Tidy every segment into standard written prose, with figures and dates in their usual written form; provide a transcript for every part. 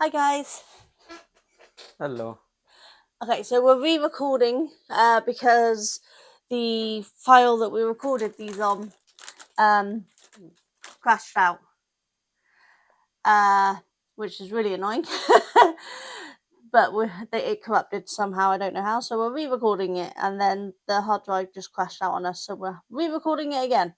Hi guys. Hello. Okay, so we're re-recording because the file that we recorded these on crashed out, which is really annoying. But it corrupted somehow. I don't know how. So we're re-recording it, and then the hard drive just crashed out on us. So we're re-recording it again.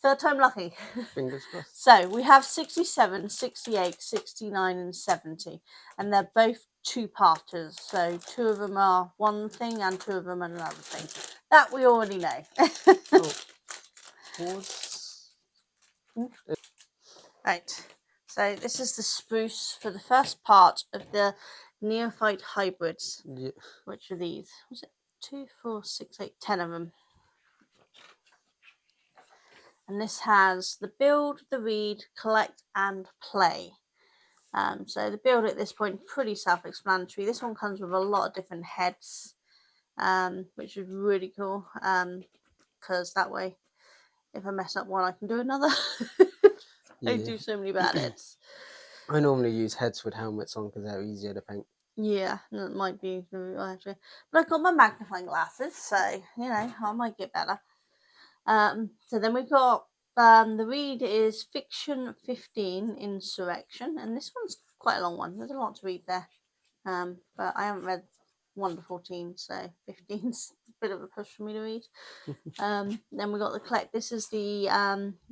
Third time lucky. Fingers crossed. So we have 67, 68, 69 and 70, and they're both two-parters. So two of them are one thing and two of them are another thing. That we already know. Right, so this is the spruce for the first part of the neophyte hybrids. Yeah. Which are these? Was it 2, 4, 6, 8, 10 of them? And this has the build, the read, collect and play. So the build at this point pretty self-explanatory. This one comes with a lot of different heads, which is really cool, because that way if I mess up one I can do another. I do so many bad heads. I normally use heads with helmets on because they're easier to paint. Yeah, that might be actually, but I've got my magnifying glasses, so you know I might get better. So then we've got the read is Fiction 15 Insurrection, and this one's quite a long one. There's a lot to read there, but I haven't read 1 to 14, so 15's a bit of a push for me to read. Then we got the collect. This is the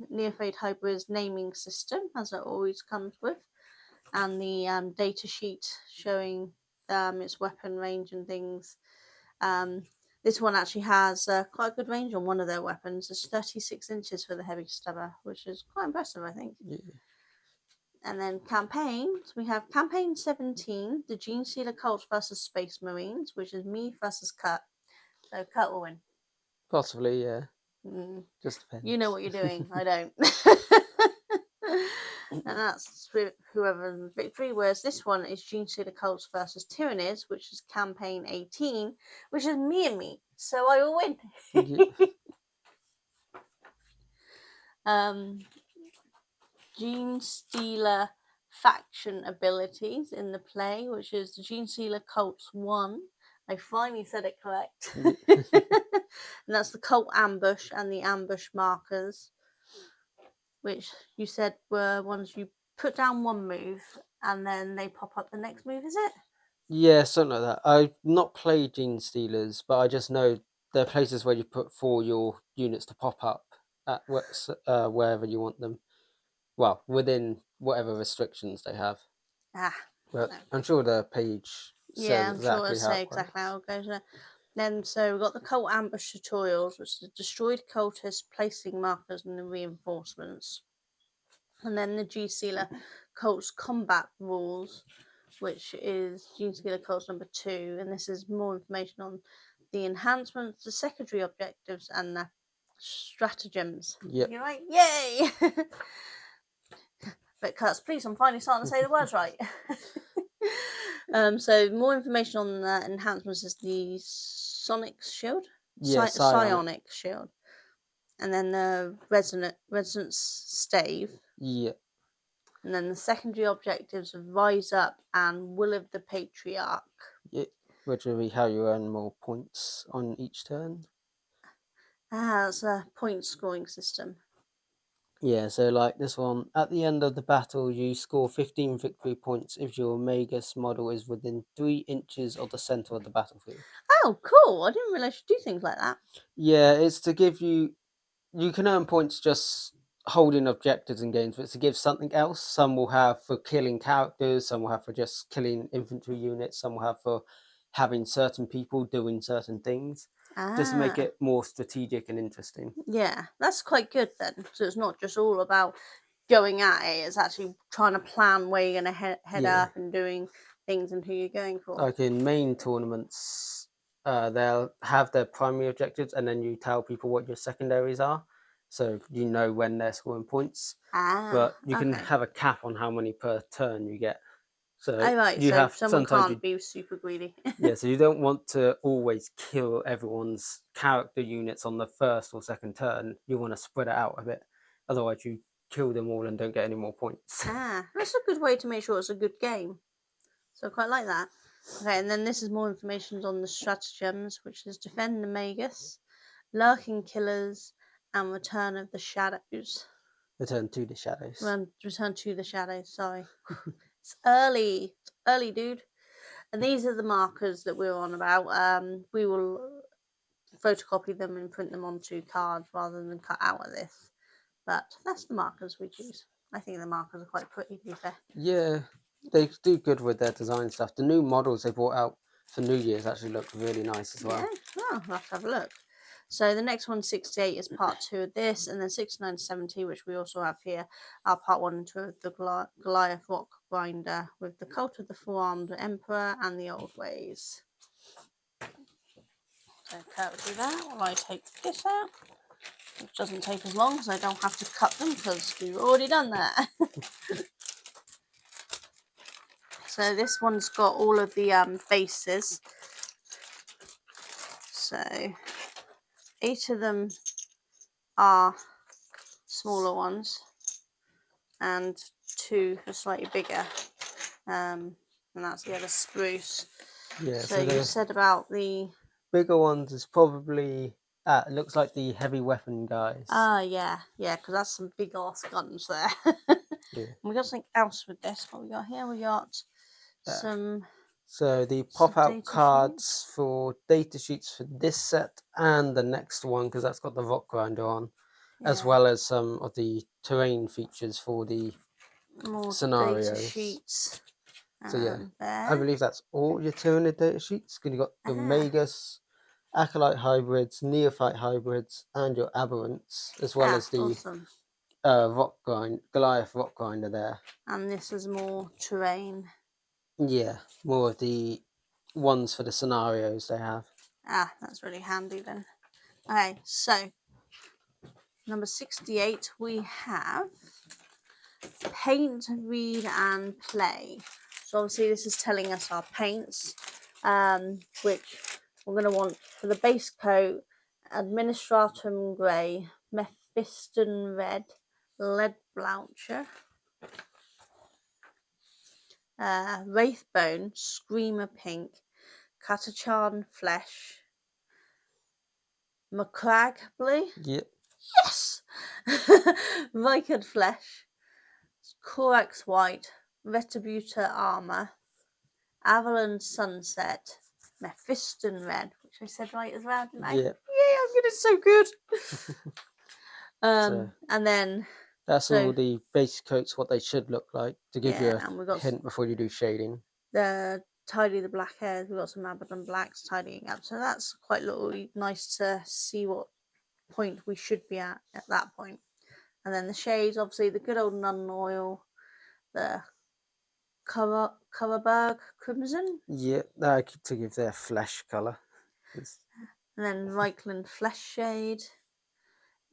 Neophyte Hybrids naming system, as it always comes with, and the data sheet showing its weapon range and things. This one actually has quite a good range on one of their weapons. It's 36 inches for the heavy stubber, which is quite impressive, I think. Yeah. And then campaigns. We have campaign 17, the Gene Stealer Cult versus Space Marines, which is me versus Kurt. So Kurt will win. Possibly, yeah. Just depends. You know what you're doing. I don't. And that's whoever's victory. Whereas this one is Gene Stealer Cults versus Tyrannies, which is campaign 18, which is me and me. So I will win. Yeah. Gene Stealer faction abilities in the play, which is the Gene Stealer Cults 1. I finally said it correct. And that's the cult ambush and the ambush markers, which you said were ones you put down one move and then they pop up the next move, is it? Yeah, something like that. I've not played Gene Stealers, but I just know there are places where you put for your units to pop up at wherever you want them. Well, within whatever restrictions they have. But no. I'm sure the page says exactly how it goes. Then so we've got the cult ambush tutorials, which is destroyed cultists placing markers in the reinforcements. And then the Gene Stealer cults combat rules, which is Gene Stealer cults number 2, and this is more information on the enhancements, the secondary objectives, and the stratagems. Yep. You're right, yay! But Kurt's, please, I'm finally starting to say the words right. So more information on the enhancements is the Sonic Shield? Yeah, Psionic Shield. And then the Resonance Stave. Yeah. And then the secondary objectives of Rise Up and Will of the Patriarch. Yeah, which will be how you earn more points on each turn. It's a point scoring system. Yeah, so like this one, at the end of the battle, you score 15 victory points if your Magus model is within 3 inches of the center of the battlefield. Oh, cool. I didn't realize you do things like that. Yeah, it's to give you can earn points just holding objectives in games, but it's to give something else. Some will have for killing characters, some will have for just killing infantry units, some will have for having certain people doing certain things. Just to make it more strategic and interesting. Yeah, that's quite good then. So it's not just all about going at it, it's actually trying to plan where you're going to head up and doing things and who you're going for. Like in main tournaments, they'll have their primary objectives and then you tell people what your secondaries are. So you know when they're scoring points. But you can have a cap on how many per turn you get. So someone can't be super greedy. Yeah, so you don't want to always kill everyone's character units on the first or second turn. You want to spread it out a bit. Otherwise, you kill them all and don't get any more points. Ah, that's a good way to make sure it's a good game. So I quite like that. Okay, and then this is more information on the stratagems, which is Defend the Magus, Lurking Killers, and Return of the Shadows. Return to the Shadows. Return to the Shadows, sorry. It's early. It's early, dude. And these are the markers that we're on about. We will photocopy them and print them onto cards rather than cut out of this. But that's the markers we choose. I think the markers are quite pretty, to be fair. Yeah, they do good with their design stuff. The new models they brought out for New Year's actually look really nice as well. Yeah, oh, I'll have to have a look. So the next one, 68, is part 2 of this, and then 69 to 70, which we also have here, are part 1 and 2 of the Goliath Rock Grinder with the Cult of the Four-Armed Emperor and the Old Ways. So Kurt will do that while I take this out, which doesn't take as long, so I don't have to cut them because we've already done that. So this one's got all of the bases. So 8 of them are smaller ones and 2 are slightly bigger, and that's the other spruce. Yeah, so you said about the bigger ones is probably it looks like the heavy weapon guys. yeah, because that's some big ass guns there. Yeah. We got something else with this. What we got here? We got some. So the pop-out cards for data sheets for this set and the next one, because that's got the rock grinder on, as well as some of the terrain features for the more scenarios. Data sheets. So yeah, there. I believe that's all your Tyranid data sheets. Because you got the Magus, Acolyte hybrids, Neophyte hybrids, and your Aberrants, as well as the Goliath rock grinder there. And this is more terrain. Yeah, more of the ones for the scenarios they have. That's really handy then. Okay, so number 68, we have paint, read, and play. So obviously this is telling us our paints, which we're going to want for the base coat: Administratum Grey, Mephiston Red, Lead Bloucher, Wraithbone, Screamer Pink, Catachan Flesh, Macragge Blue. Yep. Yes! Vikard Flesh, Corax White, Retributor Armour, Avalon Sunset, Mephiston Red, which I said right as well, didn't I? Yeah. Yeah, I'm good. It's so good. And then that's all the base coats, what they should look like, to give you a hint before you do shading. Tidy the black hairs. We've got some Abaddon blacks tidying up, so that's quite nice to see what point we should be at that point. And then the shades, obviously the good old Nun Oil, the Coverberg Crimson. Yeah, to give their flesh colour. And then Reichland Flesh Shade.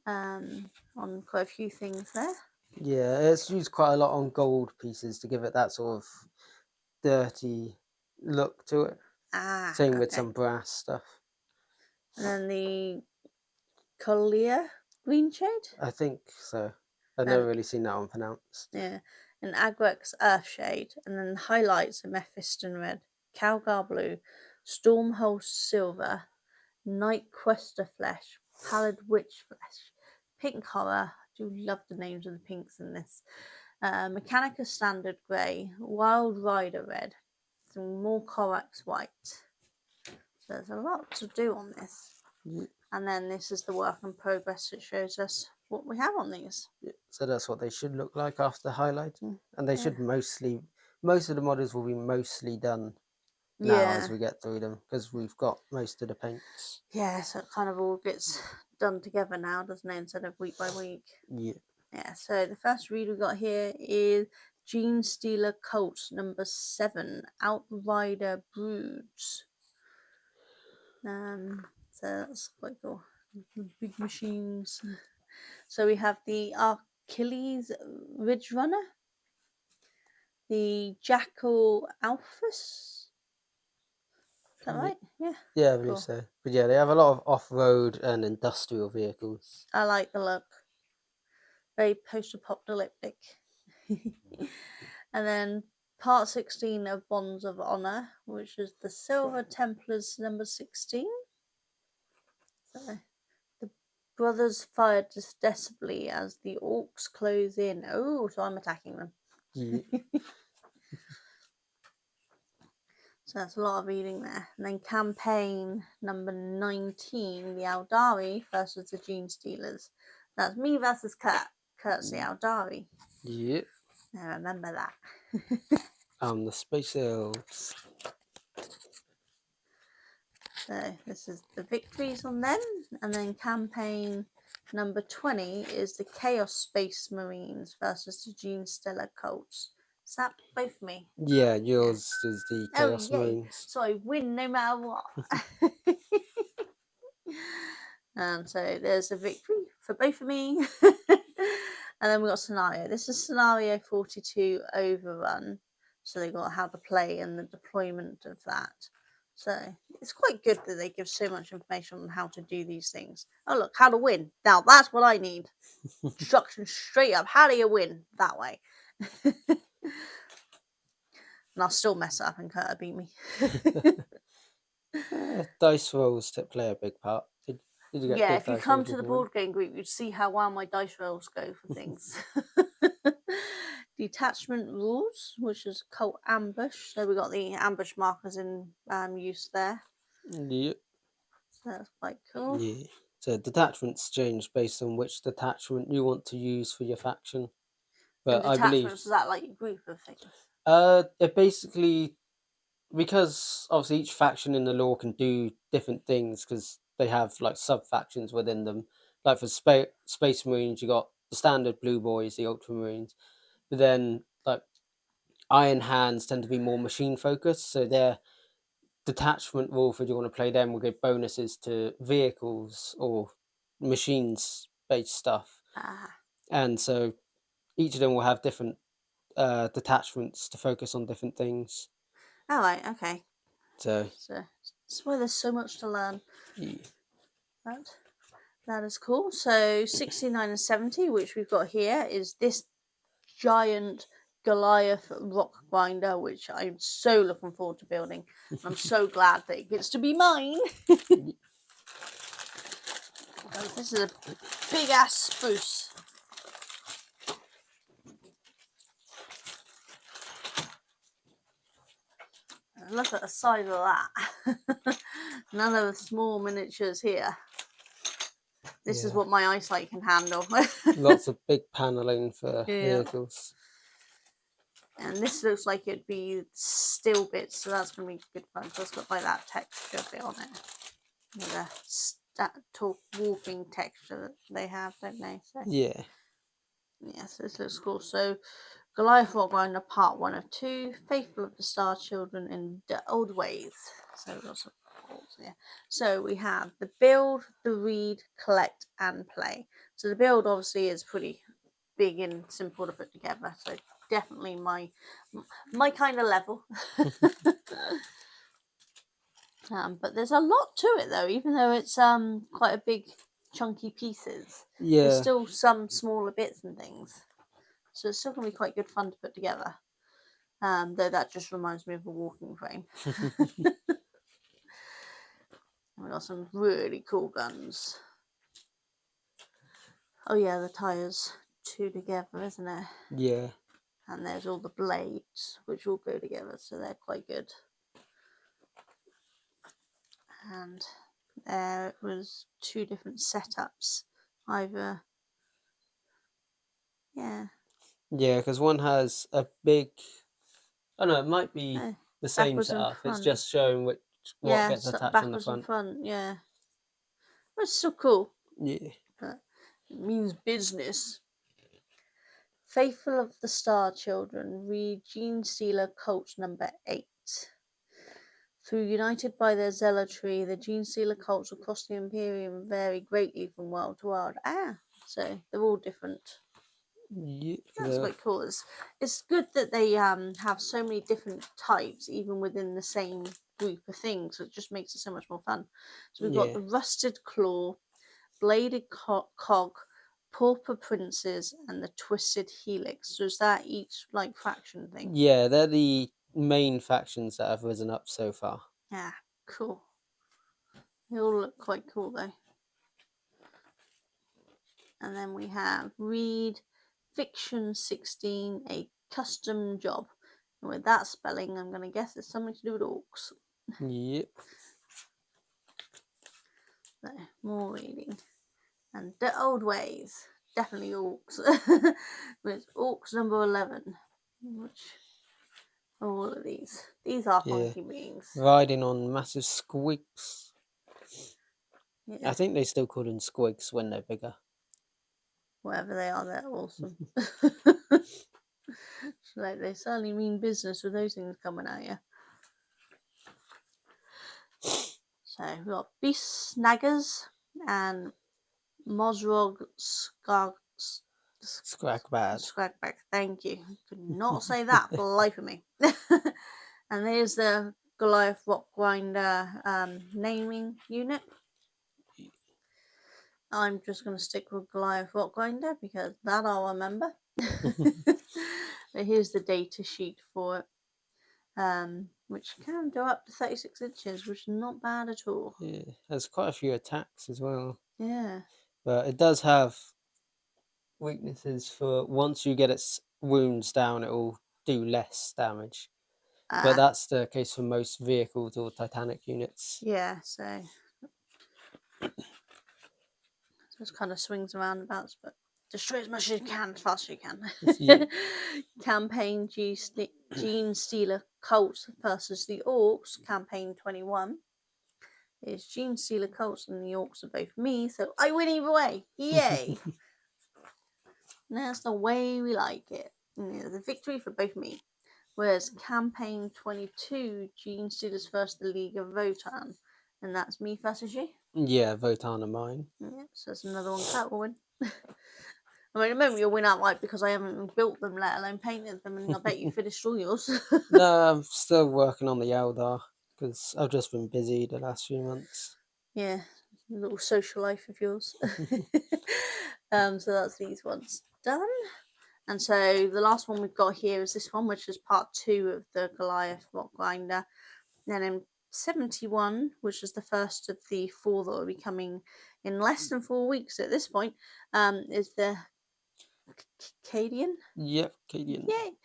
On quite a few things there. Yeah, it's used quite a lot on gold pieces to give it that sort of dirty look to it. Same with some brass stuff. And then the Collier green shade? I think so. I've never really seen that one pronounced. Yeah. And Agrex Earth shade. And then the highlights are Mephiston Red, Calgar Blue, Stormhole Silver, Night Quester Flesh, Pallid Witch Flesh, Pink Horror. I do love the names of the pinks in this. Mechanica Standard Grey, Wild Rider Red, some more Corax White. So there's a lot to do on this. Yeah. And then this is the work in progress that shows us what we have on these. Yeah. So that's what they should look like after highlighting. And they should most of the models will be mostly done now as we get through them, because we've got most of the paints. Yeah, so it kind of all gets done together now, doesn't it, instead of week by week. Yeah. Yeah, so the first read we got here is Gene Stealer Cult number 7, Outrider Broods. So that's quite cool. Big machines. So we have the Achilles Ridge Runner, the Jackal Alphas. Is that right? Yeah. Yeah, I believe so. But yeah, they have a lot of off-road and industrial vehicles. I like the look. very post-apocalyptic. And then part 16 of Bonds of Honor, which is the Silver Templars number 16. So the brothers fired desperately as the orcs close in. Oh, so I'm attacking them. Yeah. So that's a lot of reading there. And then campaign number 19, the Aldari versus the Gene Stealers. That's me versus Kurt. Kurt's the Aldari. Yep. I remember that. The Space Elves. So this is the victories on them. And then campaign number 20 is the Chaos Space Marines versus the Gene Stellar Colts. Is that both me? Yeah, yours is the Chaos Marines. So I win no matter what. And so there's a victory for both of me. And then we got scenario. This is scenario 42 overrun. So they got how to play and the deployment of that. So it's quite good that they give so much information on how to do these things. Oh look, how to win. Now that's what I need. Instructions straight up. How do you win that way? And I'll still mess up and Kurt beat me. Dice rolls to play a big part. Did you get Yeah, good if you dice come rolls to the if you win? board game group, you'd see how well my dice rolls go for things. Detachment rules, which is cult ambush. So we got the ambush markers in use there. Yep. So that's quite cool. Yeah. So detachments change based on which detachment you want to use for your faction. But And I believe detachments, is that like a group of things? it basically, because obviously each faction in the lore can do different things because they have like sub factions within them. Like for Space Marines, you got the standard Blue Boys, the Ultramarines, but then like Iron Hands tend to be more machine focused, so their detachment wolf, if you want to play them, will give bonuses to vehicles or machines based stuff. And so each of them will have different detachments to focus on different things. Oh, right, okay. So that's why there's so much to learn. yeah. That is cool. So 69 and 70, which we've got here, is this giant Goliath rock grinder, which I'm so looking forward to building. I'm so glad that it gets to be mine. This is a big ass spruce. Look at the size of that. None of the small miniatures here. This is what my eyesight can handle. Lots of big paneling for vehicles. And this looks like it'd be steel bits, so that's going to be good fun. So it's got like that texture bit on it. With a walking texture that they have, don't they? So, yeah. So this looks cool. So Goliath Rock Grinder Part 1 of 2, Faithful of the Star Children in the Old Ways. So we've got some calls here. So we have the build, the read, collect, and play. So the build obviously is pretty big and simple to put together. So definitely my kind of level. But there's a lot to it though, even though it's quite a big chunky pieces. Yeah. There's still some smaller bits and things. So it's still going to be quite good fun to put together. Though that just reminds me of a walking frame. And we got some really cool guns. Oh yeah, the tires two together, isn't it? Yeah. And there's all the blades, which all go together, so they're quite good. And there was two different setups. Either, yeah, because one has a big, I don't know, it might be the same setup. It's just showing what gets attached on the front. And front, yeah. But it's still cool. Yeah. But it means business. Faithful of the Star Children, read Gene Stealer Cult number 8. Through united by their zealotry, the Gene Stealer cults across the Imperium vary greatly from world to world. So they're all different. Yeah, that's quite cool. It's good that they have so many different types, even within the same group of things. So it just makes it so much more fun. So we've got the Rusted Claw, Bladed Cog, Pauper Princes and the Twisted Helix. So is that each like faction thing? Yeah, they're the main factions that have risen up so far. Yeah, cool. They all look quite cool though. And then we have Read Fiction 16, a custom job. And with that spelling, I'm going to guess it's something to do with orcs. Yep. So, more reading. And the old ways. Definitely orcs. With orcs number 11. Which are all of these. These are funky beings. Riding on massive squigs. Yeah. I think they still call them squigs when they're bigger. Whatever they are, they're awesome. So they certainly mean business with those things coming at you. So we've got Beast Snaggers and Mosrog Scragback. Thank you. Could not say that for the life of me. And there's the Goliath Rock Grinder naming unit. I'm just going to stick with Goliath Rock Grinder because that I'll remember. But here's the data sheet for it. Which can go up to 36 inches, which is not bad at all. Yeah, there's quite a few attacks as well. Yeah. But it does have weaknesses for once you get its wounds down, it will do less damage. But that's the case for most vehicles or Titanic units. Yeah, so just kind of swings and roundabouts, but destroy as much as you can, as fast as you can. Yeah. Campaign Gene Stealer Colts versus the Orcs. Campaign 21 is Gene Stealer Colts and the Orcs are both me, so I win either way. Yay! That's the way we like it. The victory for both me. Whereas Campaign 22, Gene Stealers versus the League of Votan, and that's me versus you. Yeah, Votan are mine. Yeah, so that's another one Cat will win. I mean, at the moment you'll win outright because I haven't built them, let alone painted them, and I bet you finished all yours. No, I'm still working on the Eldar because I've just been busy the last few months. Yeah, a little social life of yours. So that's these ones done. And so the last one we've got here is this one, which is part 2 of the Goliath Rock Grinder. Then in 71, which is the first of the 4 that will be coming in less than 4 weeks at this point, is the Cadian? Yep, Cadian. Yay!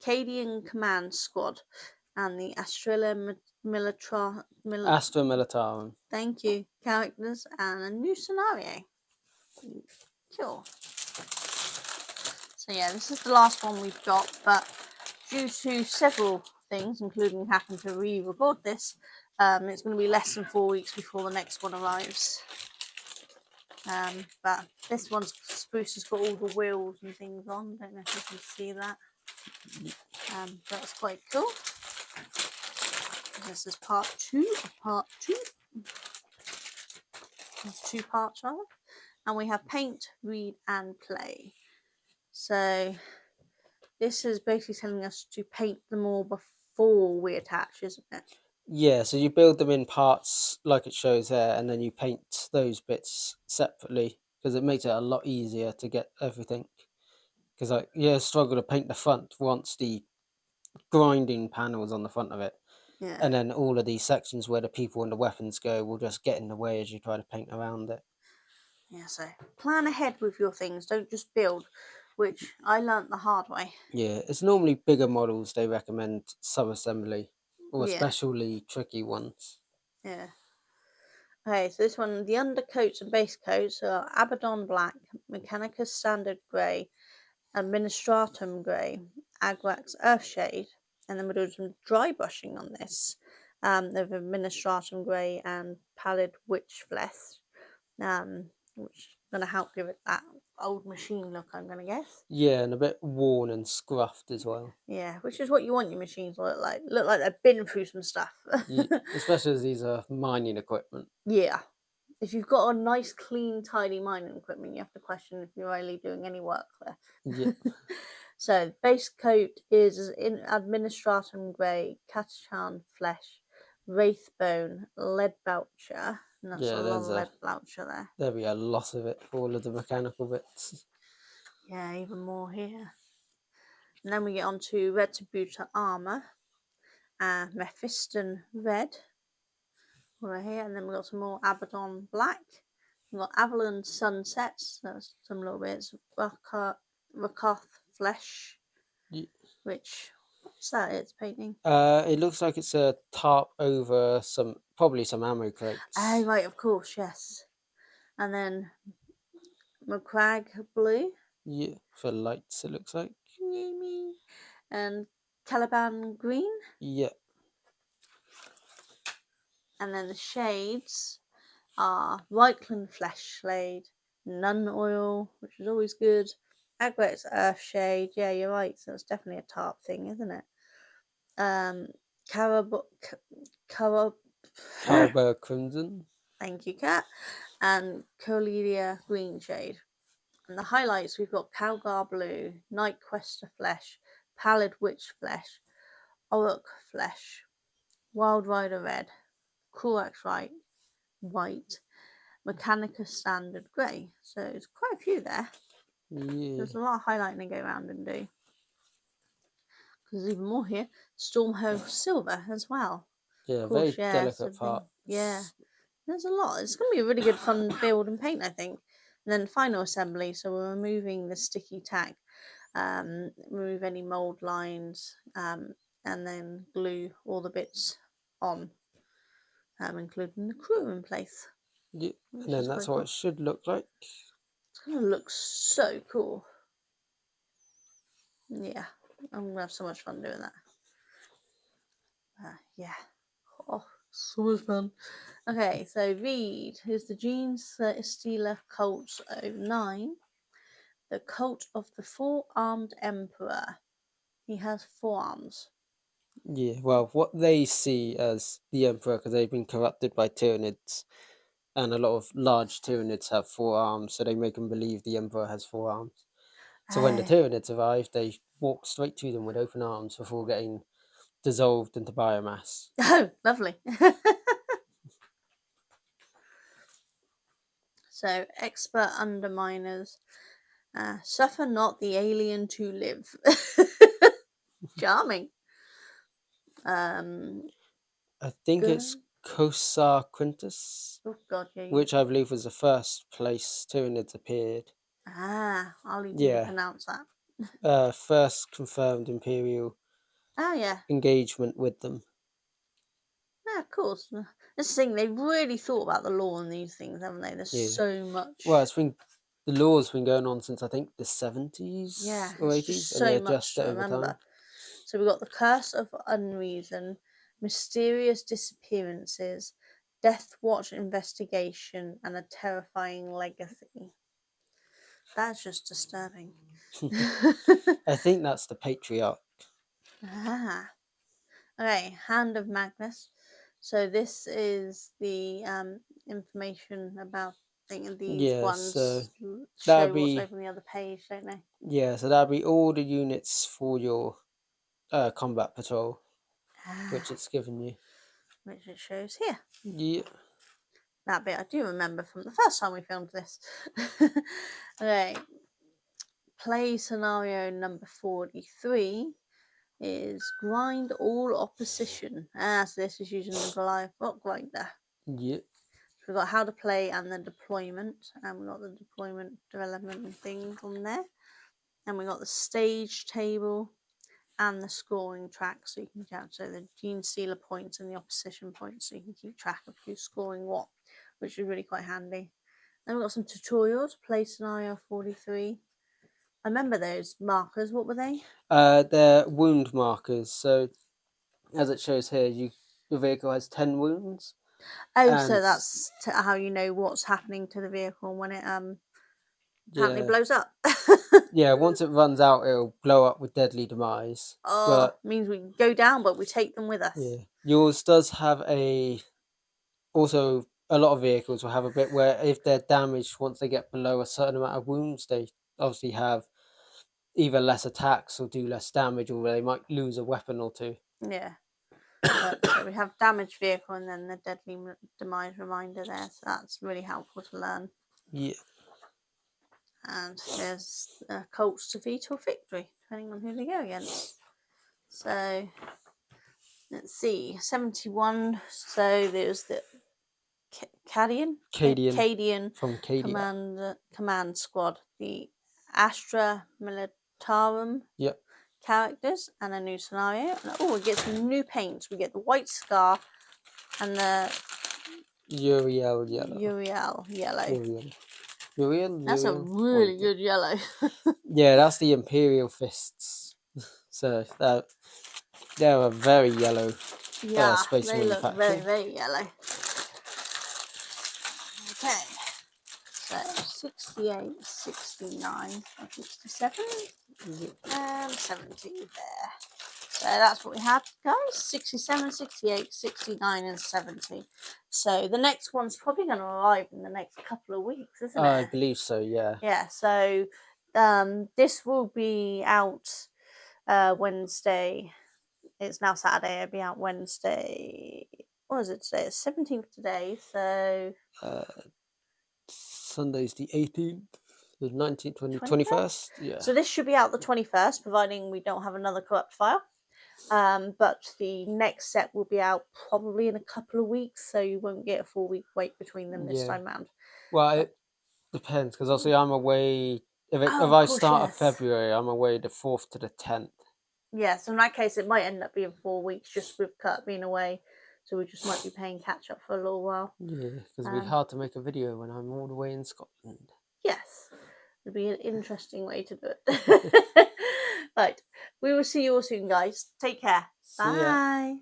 Cadian Command Squad and the Astra Militarum. Thank you. Characters and a new scenario. Cool. So yeah, this is the last one we've got, but due to several things, including having to re-record this, it's going to be less than 4 weeks before the next one arrives. But this one's Spruce has got all the wheels and things on. Don't know if you can see that. That's quite cool. This is part 2 of part 2. There's 2 parts rather. And we have paint, read and play. So this is basically telling us to paint them all before we attach, isn't it? Yeah, so you build them in parts like it shows there, and then you paint those bits separately because it makes it a lot easier to get everything. Because struggle to paint the front once the grinding panel is on the front of it. Yeah. And then all of these sections where the people and the weapons go will just get in the way as you try to paint around it. Yeah, so plan ahead with your things. Don't just build, which I learnt the hard way. Yeah, it's normally bigger models they recommend sub-assembly, or Yeah. especially tricky ones. Yeah. Okay, so this one, the undercoats and base coats are Abaddon Black, Mechanicus Standard Grey, Administratum Grey, Agrax Earthshade, and then we're doing some dry brushing on this. Of Administratum Grey and Pallid Witch Flesh, which is going to help give it that old machine look, I'm going to guess. Yeah, and a bit worn and scruffed as well. Yeah, which is what you want your machines to look like. Look like they've been through some stuff. Yeah, especially as these are mining equipment. Yeah. If you've got a nice, clean, tidy mining equipment, you have to question if you're really doing any work there. Yeah. So, base coat is in Administratum Grey, Catachan Flesh, Wraithbone, Leadbelcher, And that's Yeah, a lot of lead voucher there. There'll be a lot of it, all of the mechanical bits. Yeah, even more here. And then we get on to Retributor Armour, Mephiston Red, right here. And then we've got some more Abaddon Black. We've got Avalon Sunsets, that's some little bits. Rakoth Flesh, which, what's that? It's painting. It looks like it's a tarp over probably some ammo crates. Oh, right, of course, yes. And then McCrag Blue. Yeah, for lights it looks like. Yay, and Caliban Green. Yeah. And then the shades are Reichland Flesh Shade, Nun Oil, which is always good. Agret's Earth Shade. Yeah, you're right. So it's definitely a tarp thing, isn't it? Carberg Crimson. Thank you, Kat. And Colelia Green Shade. And the highlights, we've got Calgar Blue, Night Quester Flesh, Pallid Witch Flesh, Orruk Flesh, Wild Rider Red, Corax White, Mechanica Standard Grey. So it's quite a few there. Yeah. There's a lot of highlighting to go around and do. Because there's even more here. Stormhoe Silver as well. Yeah, Course, very delicate parts. Yeah. There's a lot. It's going to be a really good fun build and paint, I think. And then final assembly. So we're removing the sticky tack. Remove any mold lines. And then glue all the bits on. Including the crew in place. Yeah, and then that's what it should look like. It's going to look so cool. Yeah, I'm going to have so much fun doing that. Yeah. Oh, so much fun. Okay, so Reed, who's the Gene Stealer Cult 09. The Cult of the Four-Armed Emperor. He has 4 arms. Yeah, well, what they see as the Emperor, because they've been corrupted by Tyranids, and a lot of large Tyranids have 4 arms, so they make them believe the Emperor has 4 arms. So when the Tyranids arrive, they walk straight to them with open arms before getting dissolved into biomass. Oh, lovely. So, expert underminers. Suffer not the alien to live. Charming. I think it's Kosar Quintus. Oh, God, yeah. Which I believe was the first place Tyranids appeared. I'll need to pronounce that. First confirmed Imperial engagement with them. Yeah, of course. This thing, they've really thought about the law on these things, haven't they? There's so much. Well, the law's been going on since I think the 70s or 80s, just and so they much adjust it to over remember. time. So we've got the Curse of Unreason, Mysterious Disappearances, Death Watch Investigation, and a Terrifying Legacy. That's just disturbing. I think that's the Patriarch. Okay, Hand of Magnus. So this is the information about these ones. So show what's over on the other page, don't they? Yeah, so that'll be all the units for your combat patrol, which it's given you. Which it shows here. Yeah. That bit I do remember from the first time we filmed this. Okay. Play scenario number 43 is grind all opposition. So this is using the Goliath rock grinder. Yeah. So we've got how to play and the deployment, and we've got the deployment development things on there, and we've got the stage table and the scoring track, so you can count the Gene Stealer points and the opposition points, so you can keep track of who's scoring what, which is really quite handy. Then we've got some tutorials. Play scenario 43. I remember those markers. What were they? They're wound markers. So, as it shows here, your vehicle has 10 wounds. Oh, so that's how you know what's happening to the vehicle when it apparently blows up. Yeah, once it runs out, it'll blow up with deadly demise. But means we go down, but we take them with us. Yeah, yours does have also a lot of vehicles will have a bit where if they're damaged once they get below a certain amount of wounds, they obviously have either less attacks or do less damage, or they might lose a weapon or two. Yeah. But, so we have damaged vehicle and then the deadly demise reminder there. So that's really helpful to learn. Yeah. And there's Colts defeat or victory, depending on who they go against. So let's see, 71. So there's the Cadian From Cadia. command squad, the Astra Militarum Yep. characters, and a new scenario. And, oh, we get some new paints. We get the White Scar and the Uriel yellow. Uriel yellow. Uriel. That's a really good yellow. Yeah, that's the Imperial Fists. So they're a very yellow. Yeah, Space they Marine look faction. very, very yellow. Okay, so 68, 69, 67, and 70 there. So that's what we had, guys. 67, 68, 69, and 70. So the next one's probably going to arrive in the next couple of weeks, isn't it? I believe so, yeah. Yeah, so this will be out Wednesday. It's now Saturday. It'll be out Wednesday. What is it today? It's 17th today, so... Sunday's the 18th, the 19th, 21st. Yeah. So this should be out the 21st, providing we don't have another corrupt file. But the next set will be out probably in a couple of weeks, so you won't get a 4-week wait between them this time round. Well, it depends, because obviously I'm away. If I start of February, I'm away the 4th to the 10th. Yeah, so in that case, it might end up being 4 weeks just with Kurt being away. So we just might be paying catch up for a little while. Yeah, because it'd be hard to make a video when I'm all the way in Scotland. Yes, it'd be an interesting way to do it. Right, we will see you all soon, guys. Take care. Bye.